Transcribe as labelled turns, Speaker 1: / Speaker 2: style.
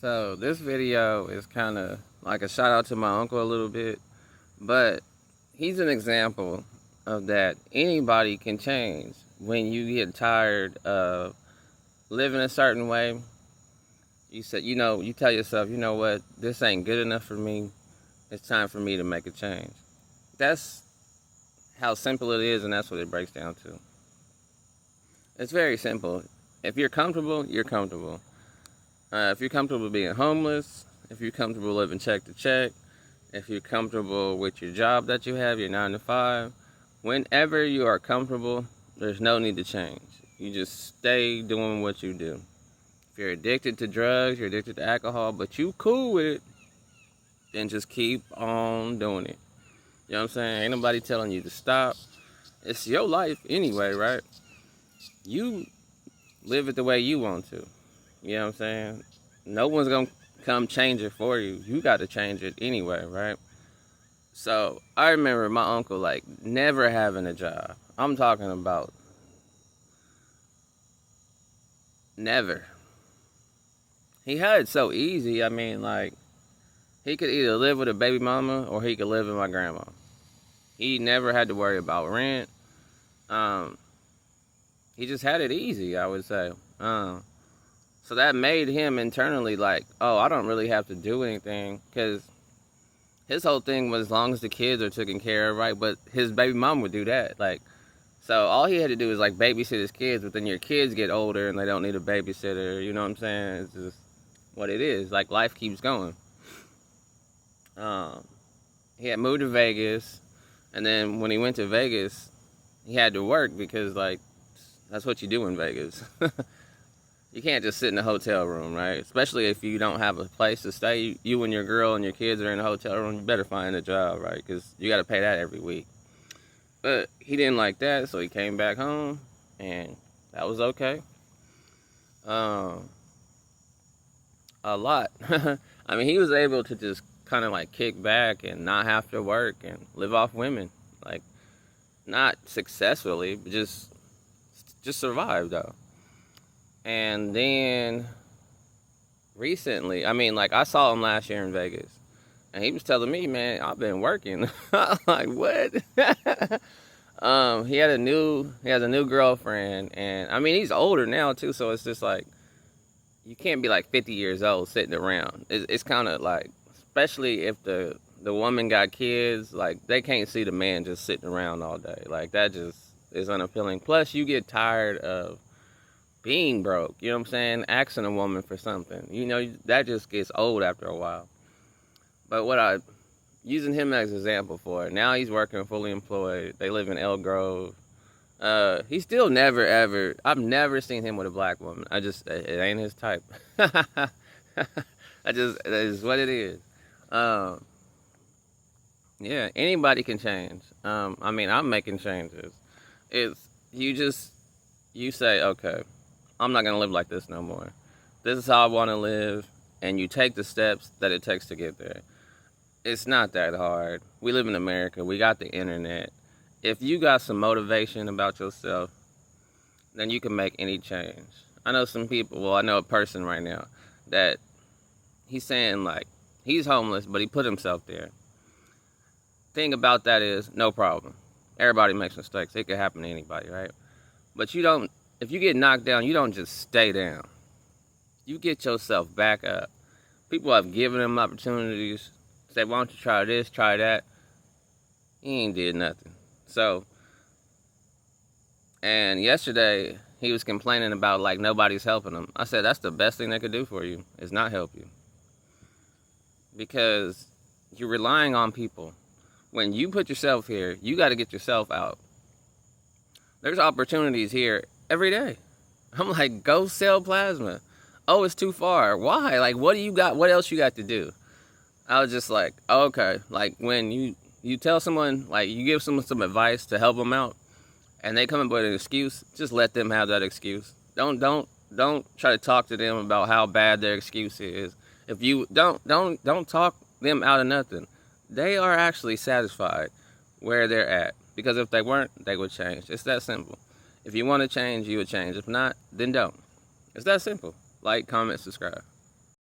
Speaker 1: So this video is kind of like a shout out to my uncle a little bit, but he's an example of that anybody can change when you get tired of living a certain way. You tell yourself, you know what, this ain't good enough for me. It's time for me to make a change. That's how simple it is, and that's what it breaks down to. It's very simple. If you're comfortable, you're comfortable. If you're comfortable being homeless, if you're comfortable living check to check, if you're comfortable with your job that you have, your 9 to 5, whenever you are comfortable, there's no need to change. You just stay doing what you do. If you're addicted to drugs, you're addicted to alcohol, but you cool with it, then just keep on doing it. You know what I'm saying? Ain't nobody telling you to stop. It's your life anyway, right? You live it the way you want to. You know what I'm saying? No one's going to come change it for you. You got to change it anyway, right? So I remember my uncle never having a job. I'm talking about never. He had it so easy. I mean, he could either live with a baby mama or he could live with my grandma. He never had to worry about rent. He just had it easy, I would say. So that made him internally oh, I don't really have to do anything, because his whole thing was as long as the kids are taken care of, right? But his baby mom would do that. So all he had to do is babysit his kids, but then your kids get older and they don't need a babysitter. You know what I'm saying? It's just what it is. Life keeps going. He had moved to Vegas, and then when he went to Vegas, he had to work because that's what you do in Vegas. You can't just sit in a hotel room, right? Especially if you don't have a place to stay. You and your girl and your kids are in a hotel room, you better find a job, right? Because you got to pay that every week. But he didn't like that, so he came back home, and that was okay. A lot. I mean, he was able to just kind of kick back and not have to work and live off women. Not successfully, but just survive, though. And then recently, I saw him last year in Vegas, and he was telling me, man, I've been working. I'm like, what? He has a new girlfriend, and he's older now too, so it's just you can't be 50 years old sitting around. It's kind of especially if the woman got kids, they can't see the man just sitting around all day. That just is unappealing. Plus, you get tired of being broke, you know what I'm saying? Asking a woman for something, that just gets old after a while. But using him as an example for it, now he's working fully employed. They live in Elk Grove. He's still I've never seen him with a black woman. It ain't his type. That is what it is. Yeah, anybody can change. I'm making changes. You say, okay, I'm not going to live like this no more. This is how I want to live, and you take the steps that it takes to get there. It's not that hard. We live in America. We got the internet. If you got some motivation about yourself, then you can make any change. I know a person right now that he's saying he's homeless, but he put himself there. Thing about that is, no problem. Everybody makes mistakes. It could happen to anybody, right? But if you get knocked down, you don't just stay down. You get yourself back up. People have given him opportunities. Say, why don't you try this, try that? He ain't did nothing. So, and yesterday, he was complaining about nobody's helping him. I said, that's the best thing they could do for you, is not help you. Because you're relying on people. When you put yourself here, you got to get yourself out. There's opportunities here every day. I'm go sell plasma. Oh, it's too far. Why? What do you got? What else you got to do? I was just okay. When you tell someone, you give someone some advice to help them out, and they come up with an excuse, just let them have that excuse. Don't try to talk to them about how bad their excuse is. If you don't talk them out of nothing. They are actually satisfied where they're at. Because if they weren't, they would change. It's that simple. If you want to change, you would change. If not, then don't. It's that simple. Like, comment, subscribe.